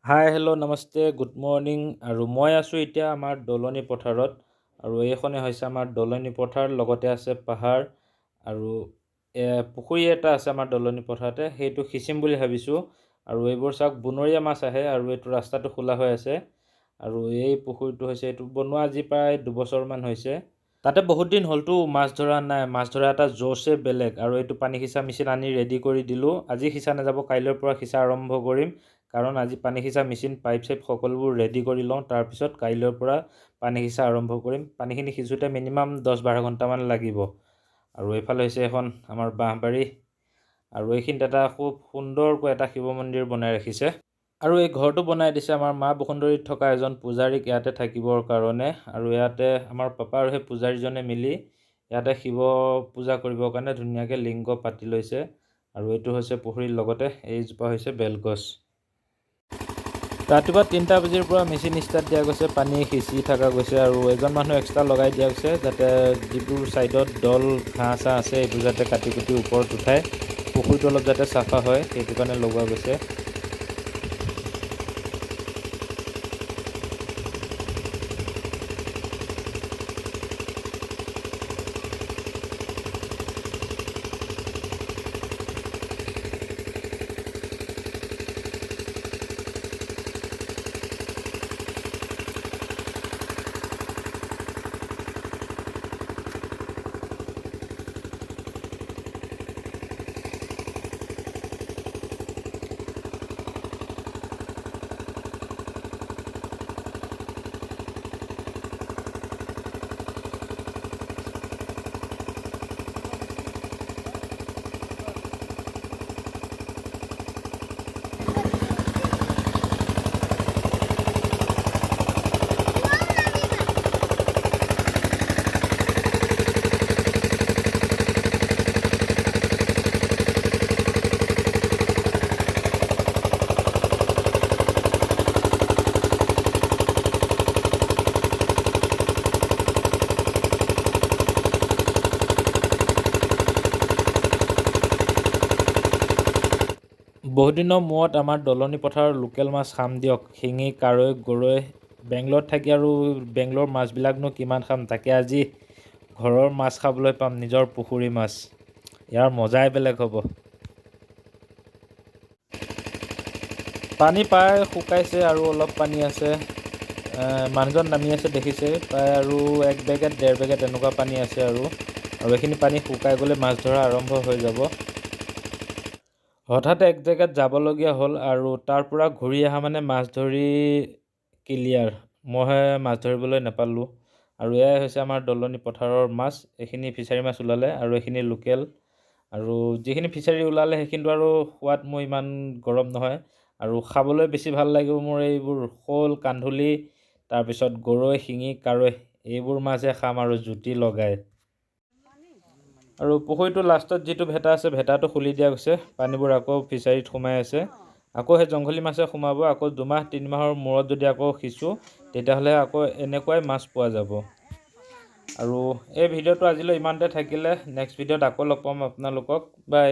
Hi hello' namaste good morning. আৰু মই আছোঁ এতিয়া আমাৰ দলনি পথাৰত। আৰু এইখনে হৈছে আমাৰ দলনি পথাৰ, লগতে আছে পাহাৰ আৰু পুখুৰী এটা আছে আমাৰ দলনি পথাৰতে, সেইটো সিঁচিম বুলি ভাবিছোঁ। আৰু এইবোৰ চাওক বনৰীয়া মাছ আহে, আৰু এইটো ৰাস্তাটো খোলা হৈ আছে। আৰু এই পুখুৰীটো হৈছে, এইটো বনোৱা আজি প্ৰায় 2 বছৰমান হৈছে। তাতে বহুত দিন হ'লতো মাছ ধৰা নাই, মাছ ধৰা এটা জোচে বেলেগ। আৰু এইটো পানী সিঁচা মেচিন আনি ৰেডি কৰি দিলোঁ। আজি সিঁচা নাযাব, কাইলৈৰ পৰা সিঁচা আৰম্ভ কৰিম। কাৰণ আজি পানী সিঁচা মেচিন পাইপ চাইপ সকলোবোৰ ৰেডি কৰি লওঁ, তাৰপিছত কাইলৈৰ পৰা পানী সিঁচা আৰম্ভ কৰিম। পানীখিনি সিঁচোতে মিনিমাম 10-12 ঘণ্টামান লাগিব। আৰু এইফালে হৈছে এখন আমাৰ বাঁহবাৰী, আৰু এইখিনিত এটা খুব সুন্দৰকৈ এটা শিৱ মন্দিৰ বনাই ৰাখিছে। আৰু এই ঘৰটো বনাই দিছে আমাৰ মা বসুন্ধৰীত থকা এজন পূজাৰীক ইয়াতে থাকিবৰ কাৰণে। আৰু ইয়াতে আমাৰ পাপা আৰু সেই পূজাৰীজনে মিলি ইয়াতে শিৱ পূজা কৰিবৰ কাৰণে ধুনীয়াকৈ লিংগ পাতি লৈছে। আৰু এইটো হৈছে পুখুৰীৰ লগতে এইজোপা হৈছে বেলগছ। ৰাতিপুৱা 3টা বজাৰ পৰা মেচিন ষ্টাৰ্ট দিয়া গৈছে, পানী সিঁচি থকা গৈছে। আৰু এজন মানুহ এক্সট্ৰা লগাই দিয়া গৈছে, যাতে যিবোৰ ছাইডত দল ঘাঁহ চাহ আছে এইবোৰ যাতে কাটি কুটি ওপৰত উঠায়, পুখুৰীটো অলপ যাতে চাফা হয়, সেইটো কাৰণে লগোৱা গৈছে। বহুদিনৰ মূৰত আমাৰ দলনি পথাৰৰ লোকেল মাছ খাম দিয়ক। শিঙি, কাৰৈ, গৰৈ। বেংগলত থাকি আৰু বেংগলৰ মাছবিলাকনো কিমান খাম, তাকে আজি ঘৰৰ মাছ খাবলৈ পাম, নিজৰ পুখুৰী মাছ। ইয়াৰ মজাই বেলেগ হ'ব। পানী প্ৰায় শুকাইছে আৰু অলপ পানী আছে। মানুহজন নামি আছে দেখিছে, প্ৰায় আৰু 1 বেগেট 1.5 বেগেট এনেকুৱা পানী আছে। আৰু এইখিনি পানী শুকাই গ'লে মাছ ধৰা আৰম্ভ হৈ যাব। হঠাৎ এক জেগাত যাবলগীয়া হ'ল, আৰু তাৰ পৰা ঘূৰি অহা মানে মাছ ধৰি ক্লিয়াৰ। মইহে মাছ ধৰিবলৈ নাপালোঁ। আৰু এয়াই হৈছে আমাৰ দলনি পথাৰৰ মাছ। এইখিনি ফিচাৰী মাছ ওলালে, আৰু এইখিনি লোকেল। আৰু যিখিনি ফিচাৰী ওলালে সেইখিনিতো আৰু সোৱাদ মোৰ ইমান গৰম নহয়। আৰু খাবলৈ বেছি ভাল লাগিব মোৰ এইবোৰ শ'ল, কান্ধুলি, তাৰপিছত গৰৈ, শিঙি, কাৰৈ, এইবোৰ মাছহে খাম আৰু জুতি লগাই। আৰু পুখুৰীটো লাষ্টত যিটো ভেটা আছে, ভেটাটো খুলি দিয়া গৈছে। পানীবোৰ আকৌ ফিচাৰীত সোমাই আছে। আকৌ সেই জংঘলী মাছে সোমাব। আকৌ 2-3 মাহৰ মূৰত যদি আকৌ সিঁচোঁ, তেতিয়াহ'লে আকৌ এনেকুৱাই মাছ পোৱা যাব। আৰু এই ভিডিঅ'টো আজিলৈ ইমানতে থাকিলে। নেক্সট ভিডিঅ'ত আকৌ লগ পাম আপোনালোকক। বাই।